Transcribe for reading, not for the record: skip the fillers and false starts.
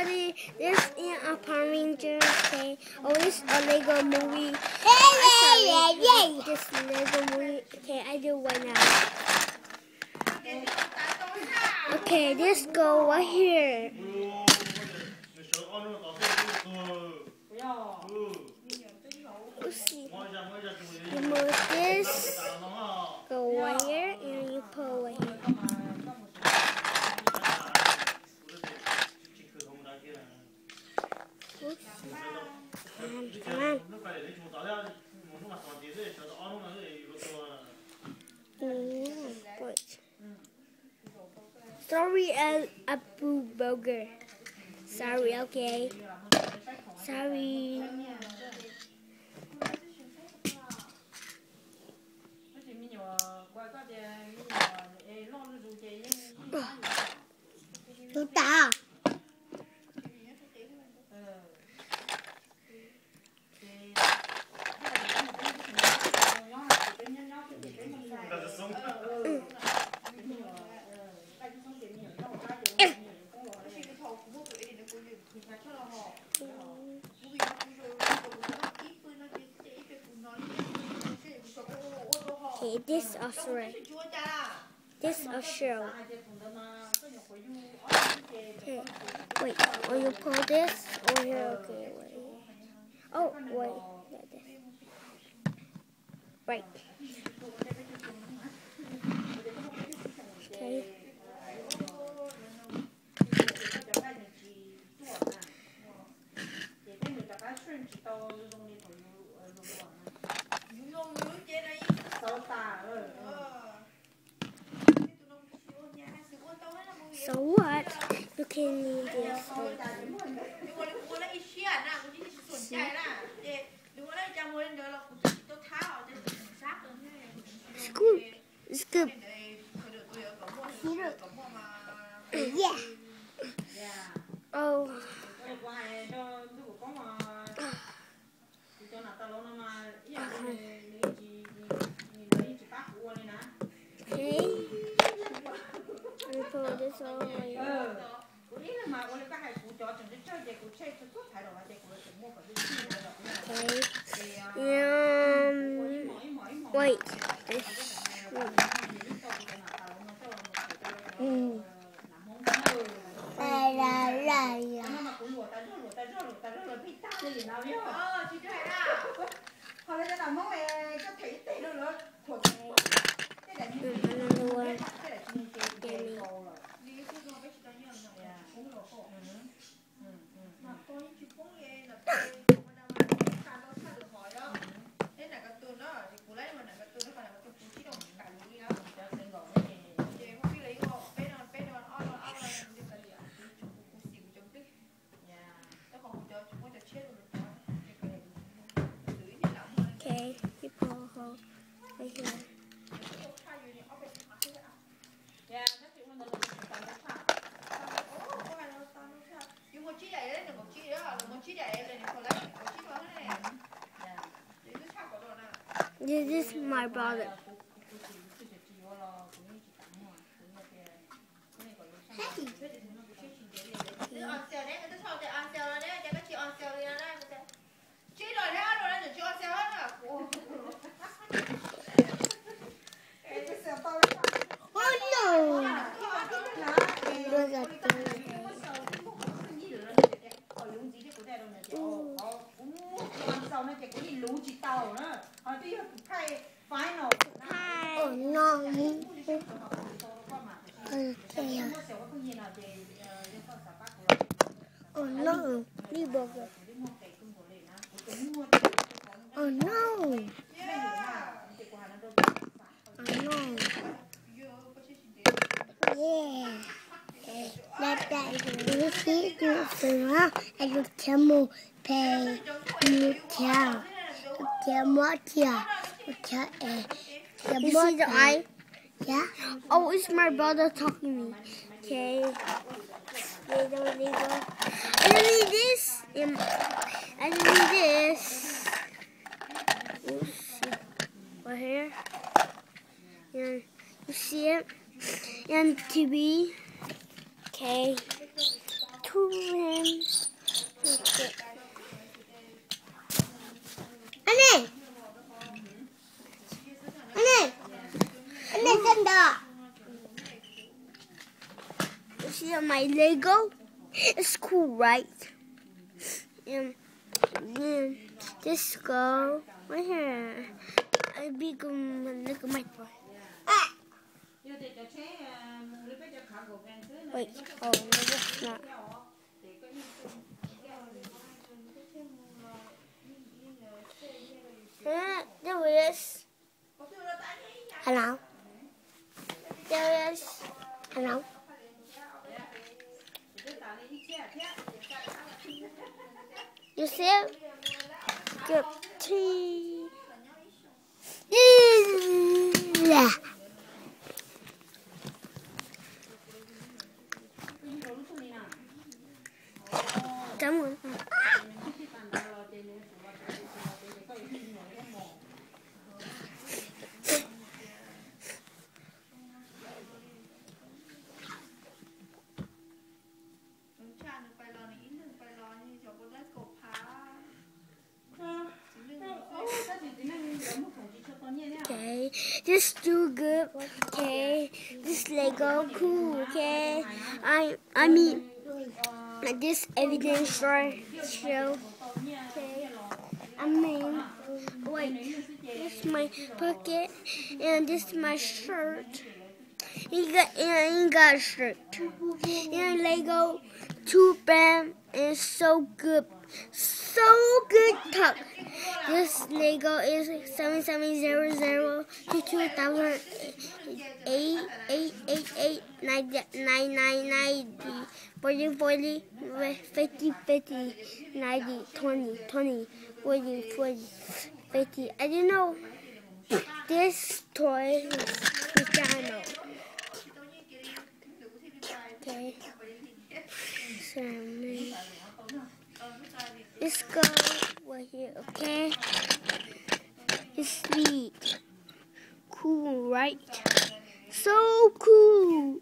everybody, this is a Power Ranger, okay? Oh, this is a Lego movie. This Lego movie, okay, I do right now. Okay, this go right here. Let's see. You move this, go right here, and you pull right here. Oops. Come on. Wait. Sorry, a boo burger. Sorry, okay. Sorry. Luta. Okay, this also right. This a show. Okay, wait. Or you pull this over here. Okay, wait. Oh, wait. Yeah, this. Right. Okay. So what? You can need this. Scoop. Scoop. Yeah. Oh. Okay. Let me pull this all the way up. Okay. Wait. This. Okay, you pull a hole right here. This is my brother. Oh no. Oh no. Burger. Oh no. Oh no. Yeah. That is the and you can pay you can. You see the eye? Yeah. Oh, it's my brother talking to me. Okay. And then need this. And then need this. Oops. Right here. And you see it? And TV. Okay. to him. Okay. Annie! Thunder! You see my Lego? It's cool, right? And then this go right here. I be going look at my boy. Ah! Wait, oh, no, that's not. There it is. Hello. There it is. Hello. You see it? Good tea. Yeah. Come on. Okay, this too good. Okay, this Lego cool. Okay, I mean this evidence show. Okay, I mean wait, this is my pocket and this is my shirt. He got a shirt and Lego too bad and so good talk. This Lego is 7700 to 2008 40 40 50 50 90 20 20 40 40 50. I didn't know this toy was piano. Okay. So let's go right here, okay? It's sweet. Cool, right? So cool.